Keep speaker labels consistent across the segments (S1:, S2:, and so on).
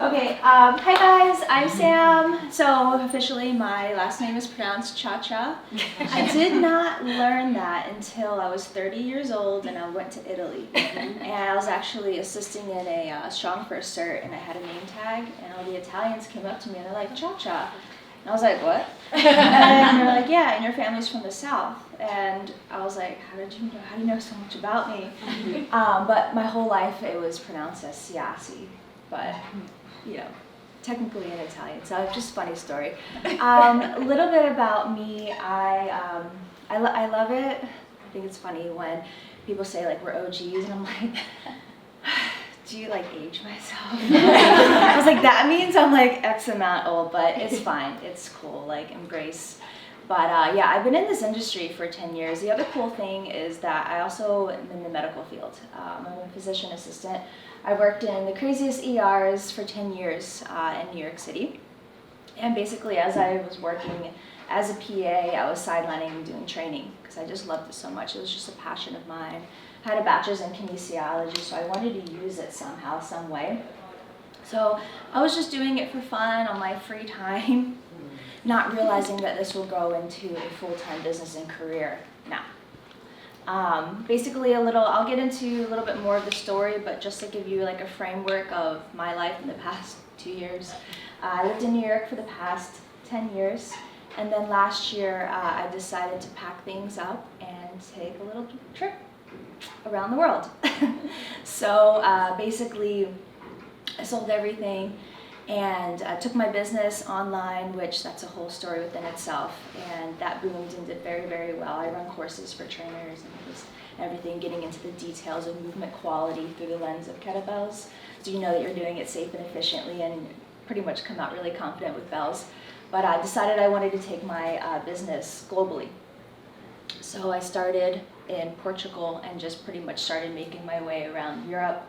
S1: Okay, hi guys, I'm Sam. So officially my last name is pronounced Cha-Cha. I did not learn that until I was 30 years old and I went to Italy. And I was actually assisting in a Strong First Cert and I had a name tag and all the Italians came up to me and they're like, Cha-Cha. And I was like, what? And they're like, yeah, and your family's from the South. And I was like, how do you know so much about me? But my whole life it was pronounced as Siasi. But, you know, technically in Italian, so just funny story. A little bit about me, I love it. I think it's funny when people say like we're OGs and I'm like, do you like age myself? I was like, that means I'm like X amount old, but it's fine, it's cool, like embrace. But yeah, I've been in this industry for 10 years. The other cool thing is that I also am in the medical field. I'm a physician assistant. I worked in the craziest ERs for 10 years in New York City. And basically as I was working as a PA, I was sidelining doing training because I just loved it so much. It was just a passion of mine. I had a bachelor's in kinesiology, so I wanted to use it somehow, some way. So I was just doing it for fun on my free time, not realizing that this will grow into a full-time business and career now. Basically I'll get into a little bit more of the story, but just to give you like a framework of my life in the past 2 years. I lived in New York for the past 10 years, and then last year I decided to pack things up and take a little trip around the world. So basically I sold everything and took my business online, which that's a whole story within itself, and that boomed and did very, very well. I run courses for trainers and just everything, getting into the details of movement quality through the lens of kettlebells, so you know that you're doing it safe and efficiently and pretty much come out really confident with bells. But I decided I wanted to take my business globally. So I started in Portugal and just pretty much started making my way around Europe,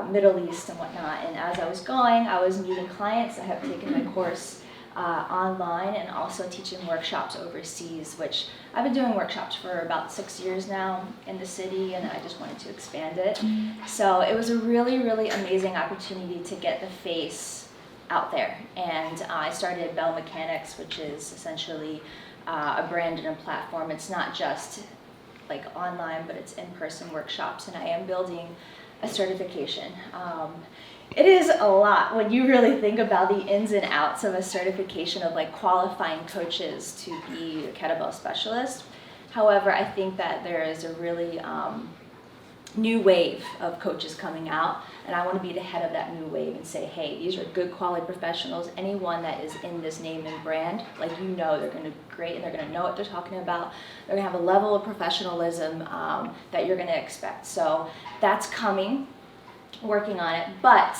S1: Middle East and whatnot. And as I was going, I was meeting clients. I have taken my course online and also teaching workshops overseas, which I've been doing workshops for about 6 years now in the city, and I just wanted to expand it. So it was a really, really amazing opportunity to get the face out there. And I started Bell Mechanics, which is essentially a brand and a platform. It's not just like online, but it's in-person workshops, and I am building a certification. It is a lot when you really think about the ins and outs of a certification of like qualifying coaches to be a kettlebell specialist. However, I think that there is a really new wave of coaches coming out, and I want to be the head of that new wave and say, hey, these are good quality professionals. Anyone that is in this name and brand, like, you know, they're going to be great and they're going to know what they're talking about. They're going to have a level of professionalism that you're going to expect. So that's coming, working on it. But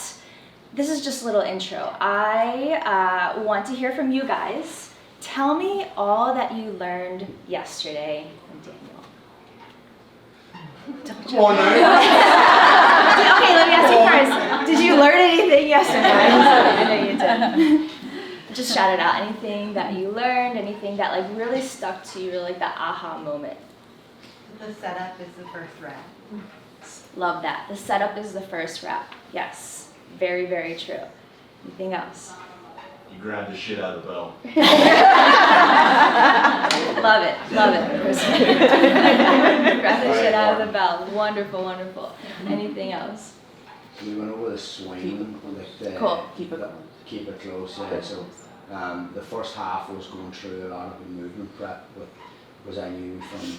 S1: this is just a little intro. I want to hear from you guys. Tell me all that you learned yesterday from Daniel.
S2: Come on now.
S1: Okay, let me ask you first. Did you learn anything yesterday? I know you did. Just shout it out. Anything that you learned, anything that like really stuck to you, like that aha moment.
S3: The setup is the first rep.
S1: Love that. The setup is the first rep. Yes, very, very true. Anything else?
S2: You grabbed the shit out of the bell.
S1: Love it, personally. Grab the shit out of the bell. Wonderful, wonderful. Anything else?
S4: We went over the swing, like
S1: Cool.
S4: keep it close. Yeah. So the first half was going through a lot of the movement prep, because I knew from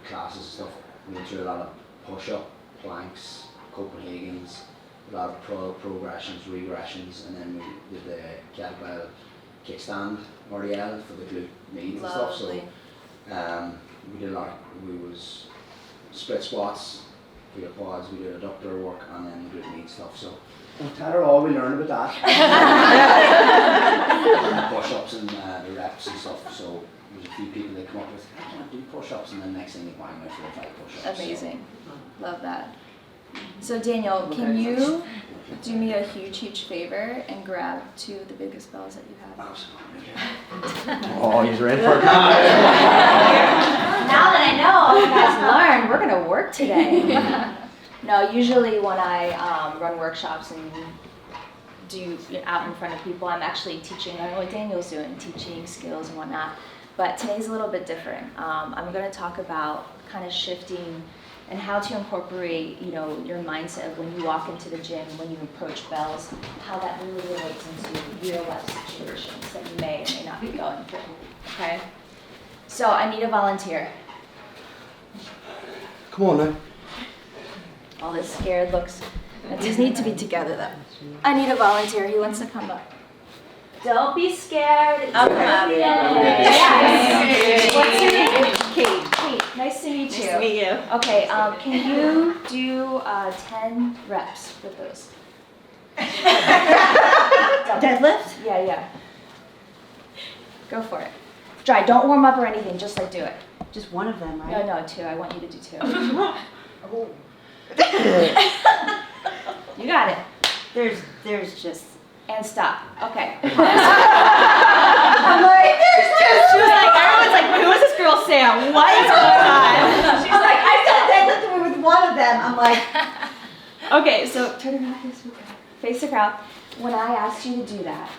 S4: classes and stuff. We went through a lot of push-up, planks, Copenhagen's, a lot of progressions, regressions, and then we did the kettlebell kickstand RDL for the glute knees and stuff. So we did a lot. We was split squats, we did quads, we did adductor work, and then glute knee stuff. So don't tell her all we learned about that. And the push-ups and the reps and stuff. So there's a few people that come up with, I can't do push-ups, and then next thing they find my 4 or 5 push-ups.
S1: Amazing. Love that. So Daniel, can you do me a huge favor and grab 2 of the biggest bells that you have?
S4: Absolutely.
S5: Oh, he's ready for it.
S1: Now that I know all you guys learned, we're going to work today. No, usually when I run workshops and do out in front of people. I'm actually teaching, I don't know what Daniel's doing, teaching skills and whatnot. But today's a little bit different. I'm going to talk about kind of shifting and how to incorporate, your mindset of when you walk into the gym, when you approach bells, how that really relates into real life situations that you may or may not be going through. Okay? So I need a volunteer.
S4: Come on now.
S1: All this scared looks. These need to be together though. I need a volunteer. Who wants to come up? Don't be scared. It's
S3: I'll come up.
S1: Yes. What's your name? Kate. Kate, nice to meet you.
S3: Nice to meet you.
S1: Okay, can you do 10 reps with those?
S3: Deadlift?
S1: Yeah. Go for it. Try. Don't warm up or anything. Just do it.
S3: Just one of them, right?
S1: No, 2. I want you to do 2. You got it.
S3: There's just.
S1: And stop. Okay.
S3: I'm like, there's just. She was like, everyone's like, who is this girl Sam? What is going on? She's like, I said deadlift with one of them. I'm like,
S1: Okay, so turn around, face the crowd. When I asked you to do that,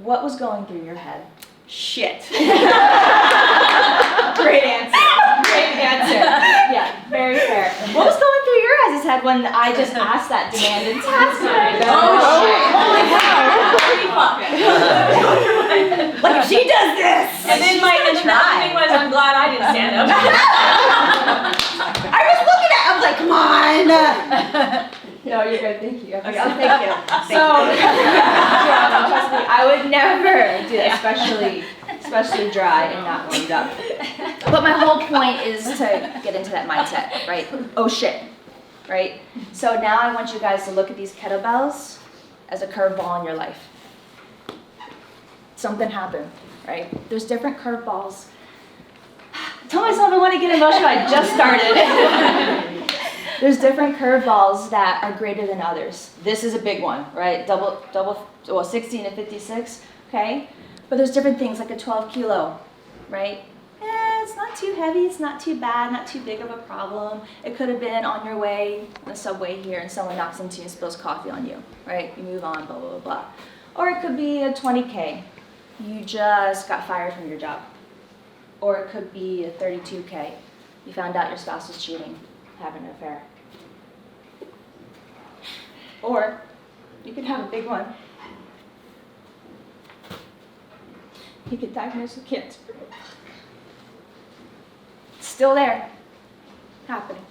S1: what was going through your head?
S3: shit.
S1: Great answer. Yeah, very fair. What was going through your guys' head when I just asked that demanding task?
S3: Holy cow. Like, if she does this.
S5: And then my other thing was, I'm glad I didn't stand up.
S3: I was looking at, I was like, come on.
S1: No, you're good. Thank you.
S3: Okay, thank you.
S1: So, yeah, trust me, I would never do that, especially dry and not warmed up. But my whole point is to get into that mindset, right? Oh shit, right? So now I want you guys to look at these kettlebells as a curveball in your life. Something happened, right? There's different curveballs. Tell myself I want to get emotional. I just started. There's different curveballs that are greater than others. This is a big one, right? 16 to 56, okay? But there's different things like a 12 kilo, right? It's not too heavy, it's not too bad, not too big of a problem. It could have been on your way, the subway here, and someone knocks into you and spills coffee on you, right? You move on, blah, blah, blah, blah. Or it could be a 20K. You just got fired from your job. Or it could be a 32K. You found out your spouse was cheating, having an affair. Or you could have a big one. You get diagnosed with cancer. It's still there, happening.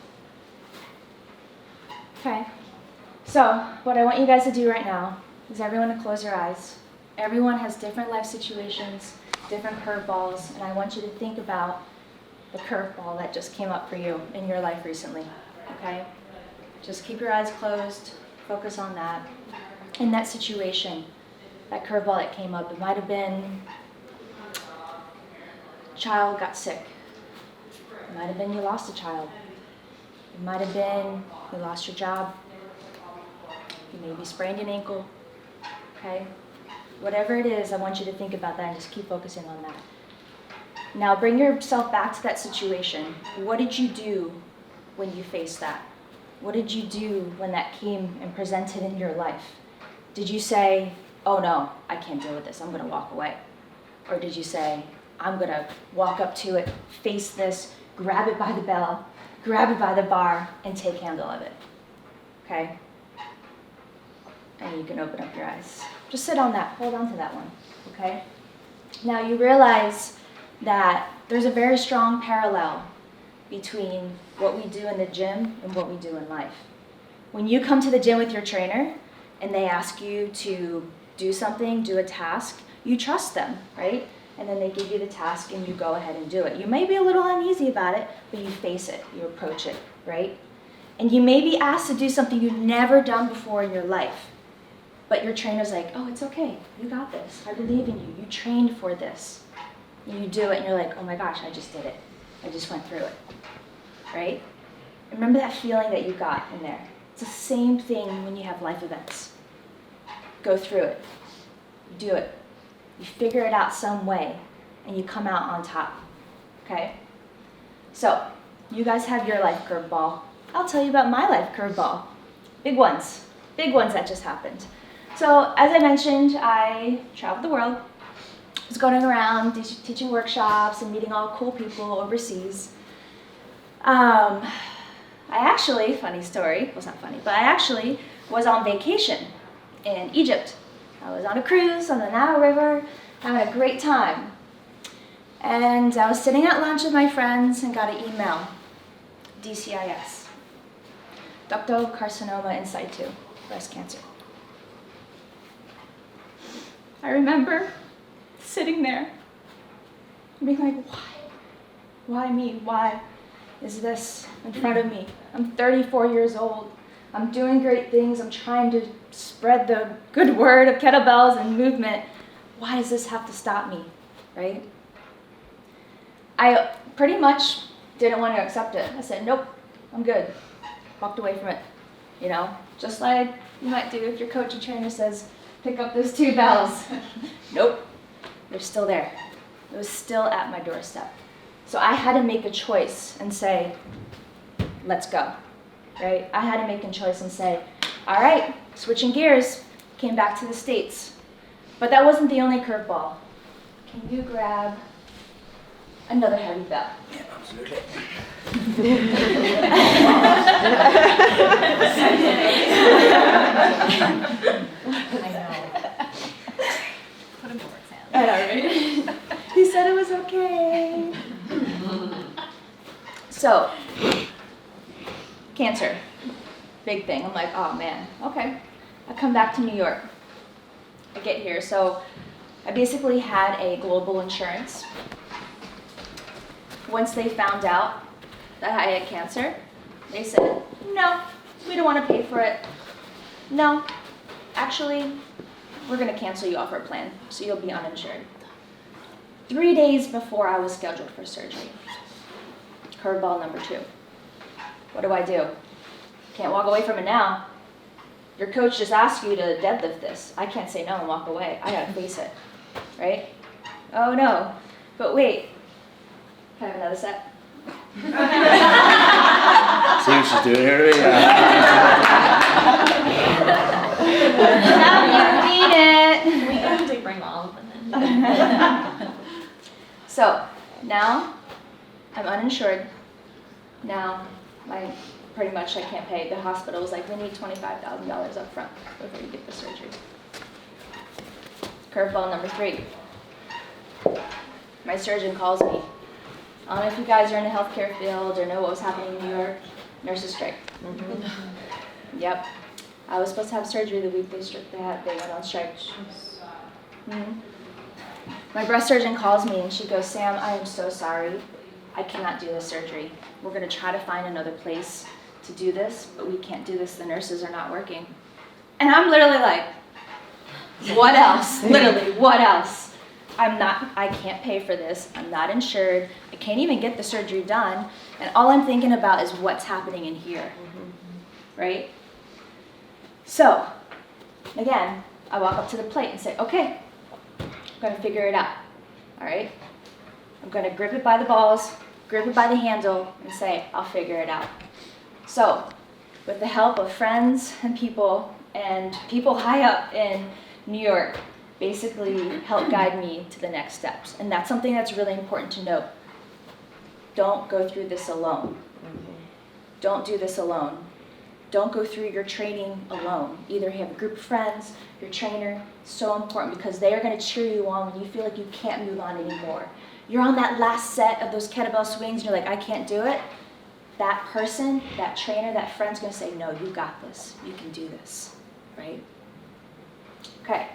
S1: Okay, so what I want you guys to do right now is everyone to close your eyes. Everyone has different life situations, different curveballs, and I want you to think about the curveball that just came up for you in your life recently, okay? Just keep your eyes closed, focus on that. In that situation, that curveball that came up, it might have been child got sick. It might have been you lost a child. It might have been you lost your job. You maybe sprained an ankle, okay? Whatever it is, I want you to think about that and just keep focusing on that. Now bring yourself back to that situation. What did you do when you faced that? What did you do when that came and presented in your life? Did you say, oh no, I can't deal with this, I'm gonna walk away? Or did you say, I'm gonna walk up to it, face this, grab it by the bell, grab it by the bar, and take handle of it, okay? And you can open up your eyes. Just sit on that, hold on to that one, okay? Now you realize that there's a very strong parallel between what we do in the gym and what we do in life. When you come to the gym with your trainer and they ask you to do something, do a task, you trust them, right? And then they give you the task and you go ahead and do it. You may be a little uneasy about it, but you face it, you approach it, right? And you may be asked to do something you've never done before in your life, but your trainer's like, oh, it's okay, you got this, I believe in you, you trained for this. And you do it and you're like, oh my gosh, I just did it. I just went through it, right? Remember that feeling that you got in there. It's the same thing when you have life events. Go through it, you do it. You figure it out some way, and you come out on top, okay? So, you guys have your life curveball. I'll tell you about my life curveball. Big ones that just happened. So as I mentioned, I traveled the world. I was going around teaching workshops and meeting all cool people overseas. I actually, funny story, well it's not funny, but I actually was on vacation in Egypt. I was on a cruise on the Nile River, having a great time. And I was sitting at lunch with my friends and got an email, DCIS, ductal carcinoma in situ, breast cancer. I remember sitting there and being like, why? Why me? Why is this in front of me? I'm 34 years old. I'm doing great things. I'm trying to spread the good word of kettlebells and movement. Why does this have to stop me, right? I pretty much didn't want to accept it. I said, nope, I'm good. Walked away from it, you know? Just like you might do if your coach and trainer says, pick up those 2 bells. Nope, they're still there. It was still at my doorstep. So I had to make a choice and say, let's go, right? I had to make a choice and say, all right, switching gears, came back to the States. But that wasn't the only curveball. Can you grab another heavy bell?
S4: Yeah, absolutely.
S5: I know. Put him to work, Sam.
S1: I know, right? He said it was okay. So, cancer, big thing. I'm like, oh man, okay. I come back to New York. I get here, so I basically had a global insurance. Once they found out that I had cancer, they said, no, we don't want to pay for it. No, actually, we're going to cancel you off our plan, so you'll be uninsured. 3 days before I was scheduled for surgery. Curveball number 2. What do? Can't walk away from it now. Your coach just asked you to deadlift this. I can't say no and walk away. I gotta face it, right? Oh no, but wait. Can I have another set?
S4: See what she's doing here?
S1: Now you need it.
S5: We have to bring all of them in.
S1: So now I'm uninsured. Now pretty much I can't pay. The hospital was like, we need $25,000 up front before you get the surgery. Curveball number 3. My surgeon calls me. I don't know if you guys are in the healthcare field or know what was happening in New York. Nurses strike. Yep. I was supposed to have surgery the week they went on strike. My breast surgeon calls me and she goes, Sam, I am so sorry. I cannot do this surgery. We're going to try to find another place to do this, but we can't do this. The nurses are not working. And I'm literally like, what else? Literally, what else? I can't pay for this. I'm not insured. I can't even get the surgery done. And all I'm thinking about is what's happening in here, right? So, again, I walk up to the plate and say, okay, I'm gonna figure it out, all right? I'm gonna grip it by the balls, grip it by the handle, and say, I'll figure it out. So, with the help of friends and people high up in New York, basically help guide me to the next steps. And that's something that's really important to note. Don't go through this alone. Don't do this alone. Don't go through your training alone. Either have a group of friends, your trainer, so important because they are going to cheer you on when you feel like you can't move on anymore. You're on that last set of those kettlebell swings and you're like, I can't do it. That person, that trainer, that friend's going to say, no, you got this. You can do this, right? Okay,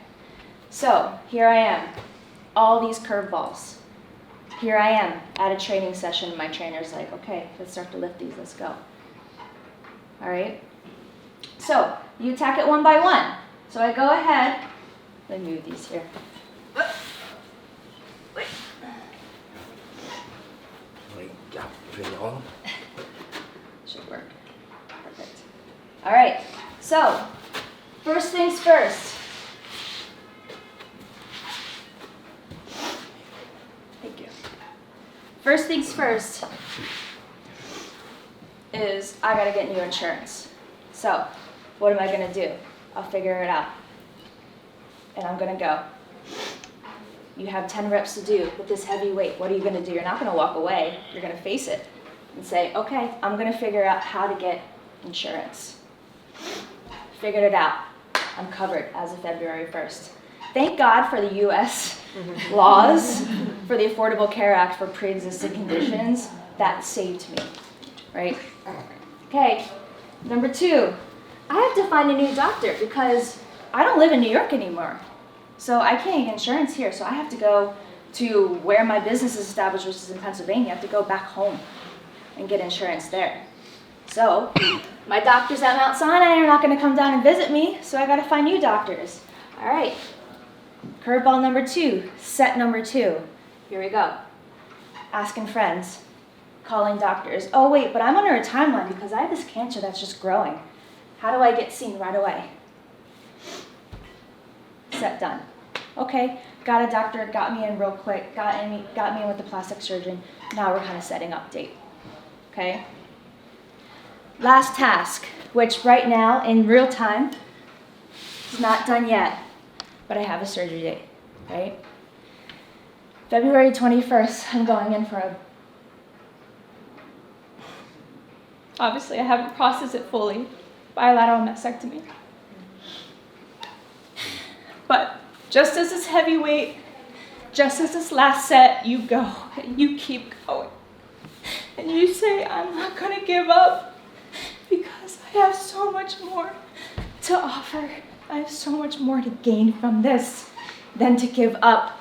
S1: so here I am, all these curveballs. Here I am at a training session. My trainer's like, okay, let's start to lift these, let's go. All right, so you attack it one by one. So I go ahead, let me move these here. Should work, perfect. All right, so first things first. Thank you. First things first is I gotta get new insurance. So what am I gonna do? I'll figure it out. and I'm gonna go. You have 10 reps to do with this heavy weight. What are you gonna do? You're not gonna walk away. You're gonna face it and say, okay, I'm gonna figure out how to get insurance. Figured it out. I'm covered as of February 1st. Thank God for the US laws, for the Affordable Care Act for pre-existing conditions. That saved me, right? Okay, number 2, I have to find a new doctor because I don't live in New York anymore. So I can't get insurance here, so I have to go to where my business is established, which is in Pennsylvania. I have to go back home and get insurance there. So my doctors at Mount Sinai are not gonna come down and visit me, so I gotta find new doctors. All right, curveball number 2, set number 2. Here we go. Asking friends, calling doctors. Oh wait, but I'm under a timeline because I have this cancer that's just growing. How do I get seen right away? Set done. Okay, got a doctor, got me in real quick, got me in with the plastic surgeon. Now we're kind of setting up date. Okay? Last task, which right now in real time is not done yet, but I have a surgery date, right? February 21st, I'm going in for a... Obviously, I haven't processed it fully. Bilateral mastectomy. But just as this heavy weight, just as this last set, you go and you keep going. And you say, I'm not gonna give up because I have so much more to offer. I have so much more to gain from this than to give up.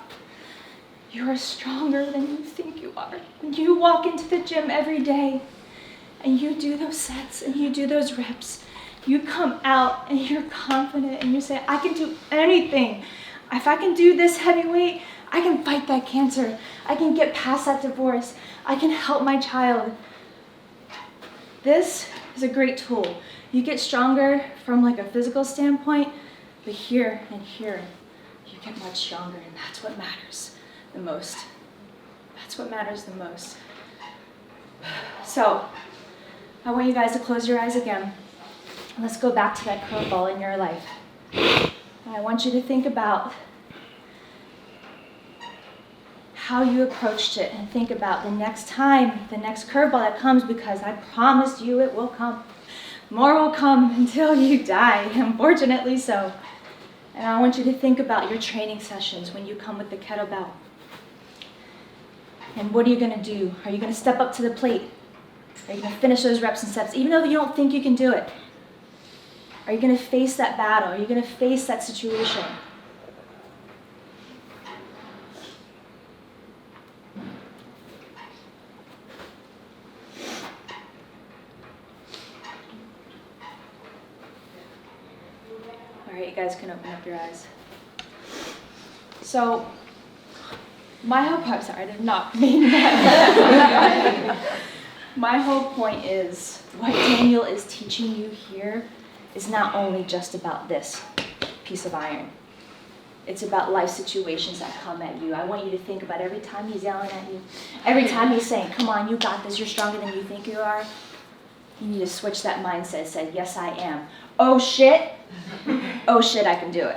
S1: You are stronger than you think you are. When you walk into the gym every day and you do those sets and you do those reps, you come out and you're confident and you say, I can do anything. If I can do this heavy weight, I can fight that cancer. I can get past that divorce. I can help my child. This is a great tool. You get stronger from like a physical standpoint, but here and here, you get much stronger, and that's what matters the most. That's what matters the most. So, I want you guys to close your eyes again. Let's go back to that curveball in your life. And I want you to think about how you approached it and think about the next time, the next curveball that comes, because I promise you it will come. More will come until you die, unfortunately so. And I want you to think about your training sessions when you come with the kettlebell. And what are you gonna do? Are you gonna step up to the plate? Are you gonna finish those reps and sets even though you don't think you can do it? Are you gonna face that battle? Are you gonna face that situation? All right, you guys can open up your eyes. So, my whole point, sorry, I did not mean that. My whole point is, what Daniel is teaching you here is not only just about this piece of iron. It's about life situations that come at you. I want you to think about every time he's yelling at you, every time he's saying, come on, you got this, you're stronger than you think you are. You need to switch that mindset, say, yes, I am. Oh shit, I can do it,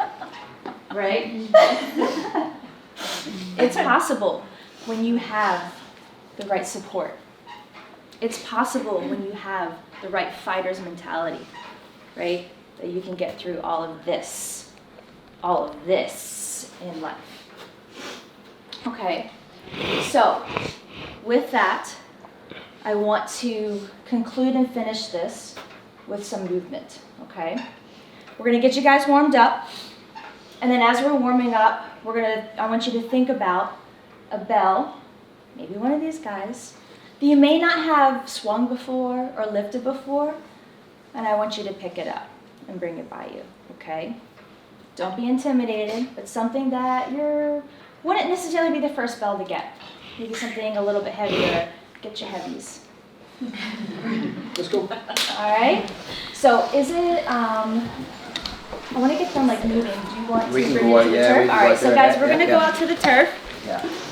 S1: right? It's possible when you have the right support. It's possible when you have the right fighter's mentality, right? That you can get through all of this in life. Okay, so with that, I want to conclude and finish this with some movement, okay? We're gonna get you guys warmed up, and then as we're warming up, I want you to think about a bell, maybe one of these guys, that you may not have swung before or lifted before, and I want you to pick it up and bring it by you, okay? Don't be intimidated, but something that wouldn't necessarily be the first bell to get. Maybe something a little bit heavier. Get your heavies.
S4: Let's go.
S1: All right. So is it? I want to get them like moving. Do you want to
S4: We can
S1: bring
S4: go
S1: it
S4: out,
S1: to the
S4: yeah, we
S1: turf?
S4: can
S1: All
S4: go
S1: right.
S4: out
S1: So
S4: there,
S1: guys,
S4: yeah,
S1: we're gonna
S4: yeah,
S1: go
S4: yeah.
S1: out to the turf.
S4: Yeah.